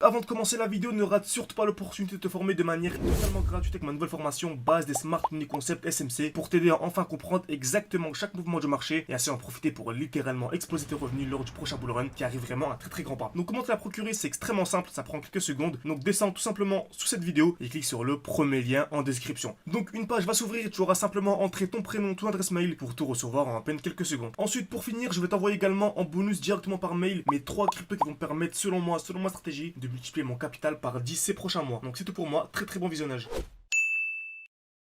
avant de commencer la vidéo, ne rate surtout pas l'opportunité de te former de manière totalement gratuite avec ma nouvelle formation base des Smart Money Concept SMC pour t'aider à enfin comprendre exactement chaque mouvement du marché et ainsi en profiter pour littéralement exploser tes revenus lors du prochain bull run qui arrive vraiment à très grand pas. Donc comment te la procurer, c'est extrêmement simple, ça prend quelques secondes. Donc descends tout simplement sous cette vidéo et clique sur le premier lien en description. Donc une page va s'ouvrir et tu auras simplement entré ton prénom, ton adresse mail pour tout recevoir en à peine quelques secondes. Ensuite, pour finir, je vais t'envoyer également en bonus directement par mail mes 3 cryptos qui vont me permettre, selon moi, selon ma stratégie, de multiplier mon capital par 10 ces prochains mois. Donc c'est tout pour moi, très bon visionnage.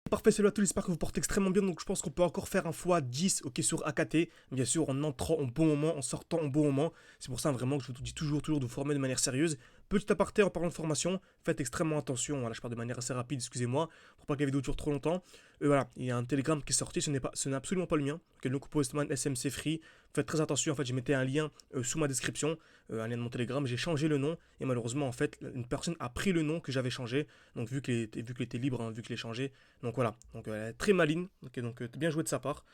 Parfait, salut à tous, j'espère que vous portez extrêmement bien. Donc je pense qu'on peut encore faire un x10 ok, sur AKT. Bien sûr, en entrant au bon moment, en sortant au bon moment. C'est pour ça vraiment que je vous dis toujours de vous former de manière sérieuse. Petit aparté en parlant de formation, faites extrêmement attention. Voilà, je parle de manière assez rapide, excusez-moi, pour pas que la vidéo dure trop longtemps. Voilà, il y a un Telegram qui est sorti, ce n'est absolument pas le mien. Okay, le Postman SMC Free. Faites très attention, en fait, j'ai mis un lien sous ma description, un lien de mon Telegram. J'ai changé le nom et malheureusement, en fait, une personne a pris le nom que j'avais changé. Donc vu qu'il était libre, hein, vu que je l'ai changé. Donc voilà, donc elle est très maligne. Okay, donc bien joué de sa part.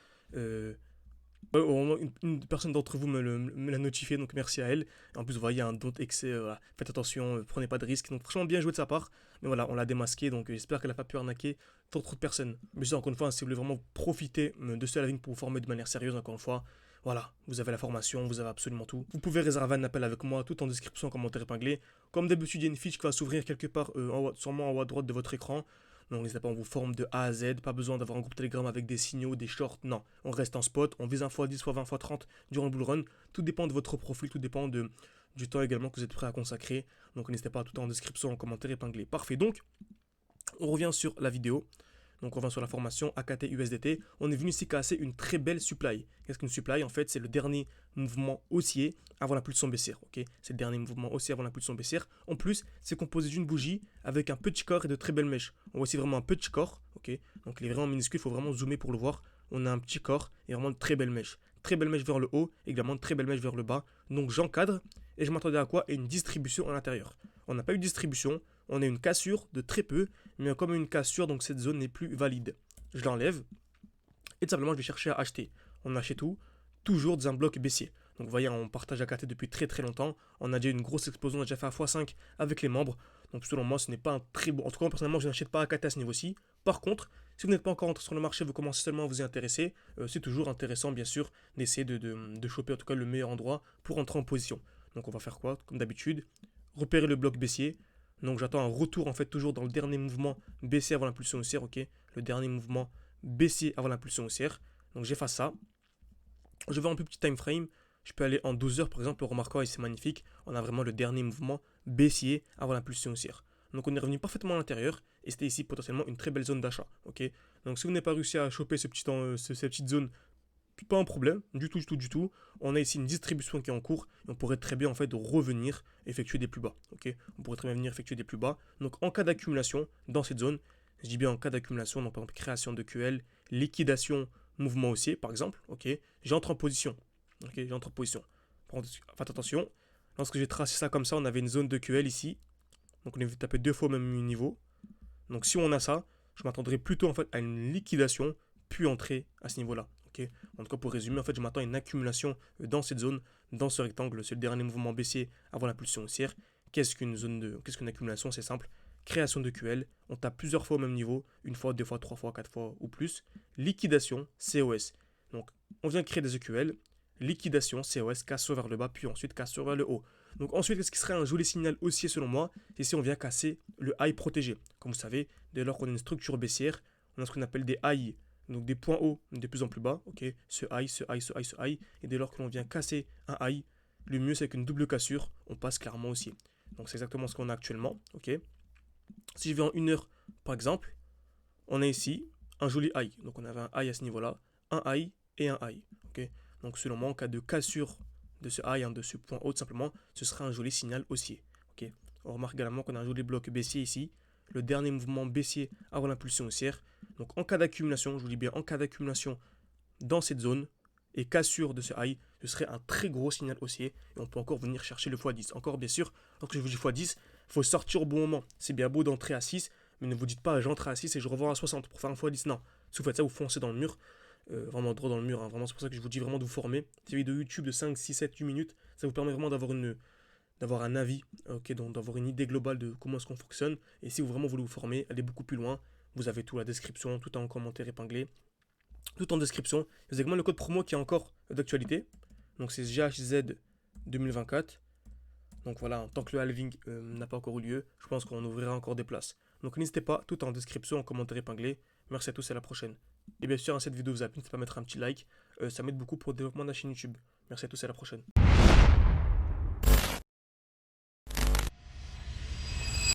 Au moins une personne d'entre vous me l'a notifié, donc merci à elle. En plus, vous voyez un don excès, voilà. Faites attention, prenez pas de risques. Donc, franchement, bien joué de sa part. Mais voilà, on l'a démasqué, donc j'espère qu'elle n'a pas pu arnaquer trop de personnes. Mais ça, encore une fois, si vous voulez vraiment profiter de ce live pour vous former de manière sérieuse, encore une fois, voilà, vous avez la formation, vous avez absolument tout. Vous pouvez réserver un appel avec moi, tout en description, en commentaire épinglé. Comme d'habitude, il y a une fiche qui va s'ouvrir quelque part, sûrement en haut à droite de votre écran. Donc n'hésitez pas, on vous forme de A à Z, pas besoin d'avoir un groupe Telegram avec des signaux, des shorts, non. On reste en spot, on vise 1 x 10, x 20, x 30 durant le bull run. Tout dépend de votre profil, tout dépend du temps également que vous êtes prêt à consacrer. Donc n'hésitez pas, tout en description, en commentaire épinglé. Parfait, donc on revient sur la vidéo. Donc on revient sur la formation AKT USDT. On est venu ici casser une très belle supply. Qu'est-ce qu'une supply? En fait, c'est le dernier mouvement haussier avant la pulsion baissière. Okay, c'est le dernier mouvement haussier avant la pulsion baissière. En plus, c'est composé d'une bougie avec un petit corps et de très belles mèches. On voit ici vraiment un petit corps. Okay, donc il est vraiment minuscule, il faut vraiment zoomer pour le voir. On a un petit corps et vraiment de très belles mèches. Très belles mèches vers le haut, également de très belles mèches vers le bas. Donc j'encadre et je m'attendais à quoi? Et une distribution à l'intérieur. On n'a pas eu de distribution. On a une cassure de très peu, mais comme une cassure, donc cette zone n'est plus valide. Je l'enlève et tout simplement je vais chercher à acheter. On achète tout, toujours dans un bloc baissier. Donc vous voyez, on partage AKT depuis très longtemps. On a déjà une grosse explosion, on a déjà fait un x5 avec les membres. Donc selon moi, ce n'est pas un très bon. En tout cas, personnellement, je n'achète pas AKT à ce niveau-ci. Par contre, si vous n'êtes pas encore entré sur le marché, vous commencez seulement à vous y intéresser, c'est toujours intéressant, bien sûr, d'essayer de choper en tout cas le meilleur endroit pour entrer en position. Donc on va faire quoi? Comme d'habitude, repérer le bloc baissier. Donc j'attends un retour en fait toujours dans le dernier mouvement baissier avant l'impulsion haussière, ok. Le dernier mouvement baissier avant l'impulsion haussière. Donc j'efface ça. Je vais en plus petit time frame. Je peux aller en 12 heures par exemple. Remarquez, c'est magnifique. On a vraiment le dernier mouvement baissier avant l'impulsion haussière. Donc on est revenu parfaitement à l'intérieur et c'était ici potentiellement une très belle zone d'achat, ok. Donc si vous n'avez pas réussi à choper cette petite zone, pas un problème, du tout. On a ici une distribution qui est en cours et on pourrait très bien en fait revenir effectuer des plus bas. Ok, on pourrait très bien venir effectuer des plus bas. Donc en cas d'accumulation dans cette zone, je dis bien en cas d'accumulation, donc par exemple création de QL, liquidation, mouvement haussier par exemple. Ok, j'entre en position. Ok, j'entre en position. Faites attention. Lorsque j'ai tracé ça comme ça, on avait une zone de QL ici. Donc on est tapé 2 fois au même niveau. Donc si on a ça, je m'attendrai plutôt en fait à une liquidation puis entrer à ce niveau-là. Okay, en tout cas, pour résumer, en fait, je m'attends à une accumulation dans cette zone, dans ce rectangle. C'est le dernier mouvement baissier avant l'impulsion haussière. Qu'est-ce qu'une accumulation? C'est simple. Création de QL. On tape plusieurs fois au même niveau. Une fois, deux fois, trois fois, quatre fois ou plus. Liquidation, COS. Donc, on vient créer des EQL. Liquidation, COS, cassure vers le bas, puis ensuite cassure vers le haut. Donc ensuite, qu'est-ce qui serait un joli signal haussier selon moi? C'est si on vient casser le high protégé. Comme vous savez, dès lors qu'on a une structure baissière, on a ce qu'on appelle des high. Donc des points hauts de plus en plus bas, ok, ce high, et dès lors que l'on vient casser un high, le mieux c'est qu'une double cassure, on passe clairement haussier. Donc c'est exactement ce qu'on a actuellement, ok. Si je vais en 1 heure, par exemple, on a ici un joli high, donc on avait un high à ce niveau-là, un high et un high, ok. Donc selon moi, en cas de cassure de ce high, de ce point haut, tout simplement, ce sera un joli signal haussier, ok. On remarque également qu'on a un joli bloc baissier ici, le dernier mouvement baissier avant l'impulsion haussière. Donc en cas d'accumulation, je vous dis bien en cas d'accumulation dans cette zone et cassure de ce high, ce serait un très gros signal haussier et on peut encore venir chercher le x10. Encore bien sûr, lorsque je vous dis x10, il faut sortir au bon moment. C'est bien beau d'entrer à 6, mais ne vous dites pas j'entre à 6 et je revends à 60 pour faire un x10. Non, si vous faites ça, vous foncez dans le mur, vraiment droit dans le mur. Hein. Vraiment, c'est pour ça que je vous dis vraiment de vous former. Ces vidéos YouTube de 5, 6, 7, 8 minutes, ça vous permet vraiment d'avoir d'avoir un avis, ok, donc d'avoir une idée globale de comment est-ce qu'on fonctionne. Et si vous vraiment voulez vous former, allez beaucoup plus loin. Vous avez tout, la description, tout en commentaire épinglé, tout en description. Vous avez également le code promo qui est encore d'actualité. Donc c'est GHZ 2024. Donc voilà, tant que le halving n'a pas encore eu lieu, je pense qu'on ouvrira encore des places. Donc n'hésitez pas, tout en description, en commentaire épinglé. Merci à tous et à la prochaine. Et bien sûr, si cette vidéo vous a plu, n'hésitez pas à mettre un petit like. Ça m'aide beaucoup pour le développement de la chaîne YouTube. Merci à tous et à la prochaine.